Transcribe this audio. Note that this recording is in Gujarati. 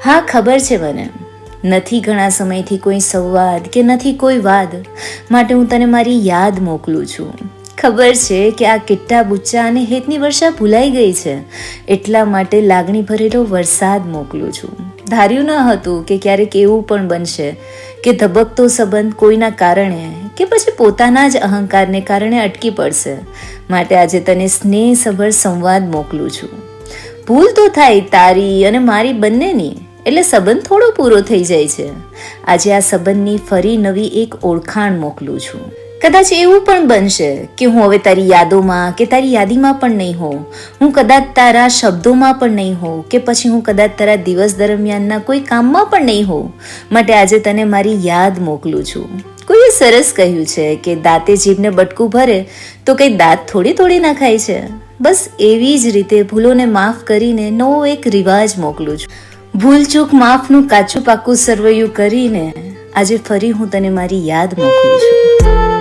હા, ખબર છે મને. નથી ઘણા સમયથી કોઈ સંવાદ કે નથી કોઈ વાદ, માટે હું તને મારી યાદ મોકલું છું. ખબર છે કે આ કિટ્ટા બુચ્ચા અને હેતની વર્ષા ભૂલાઈ ગઈ છે, એટલા માટે લાગણી ભરેલો વરસાદ મોકલું છું. ધાર્યું ન હતું કે ક્યારેક એવું પણ બનશે કે ધબકતો સંબંધ કોઈના કારણે કે પછી પોતાના જ અહંકારને કારણે અટકી પડશે. માટે આજે તને સ્નેહસભર સંવાદ મોકલું છું. ભૂલ તો થાય તારી અને મારી બંનેની, એટલે સંબંધ થોડો પૂરો થઈ જાય છે. આજે આ સંબંધની ફરી નવી એક ઓળખાણ મોકલું છું. કદાચ એવું પણ બનશે કે હું હવે તારી યાદોમાં કે તારી યાદીમાં પણ નહીં હોઉં, હું કદાચ તારા શબ્દોમાં પણ નહીં હોઉં, કે પછી હું કદાચ તારા દિવસ દરમિયાનના કોઈ કામમાં પણ નહીં હોઉં. માટે આજે તને મારી યાદ મોકલું છું. કોઈએ સરસ કહ્યું છે કે દાંતે જીભને બટકું ભરે તો કંઈ દાંત થોડી નાખાય છે. બસ એવી જ રીતે ભૂલોને માફ કરીને નવો એક રિવાજ મોકલું છું. ભૂલચૂક માફનું કાચું પાકું સરવૈયું કરીને આજે ફરી હું તને મારી યાદ મોકલું છું.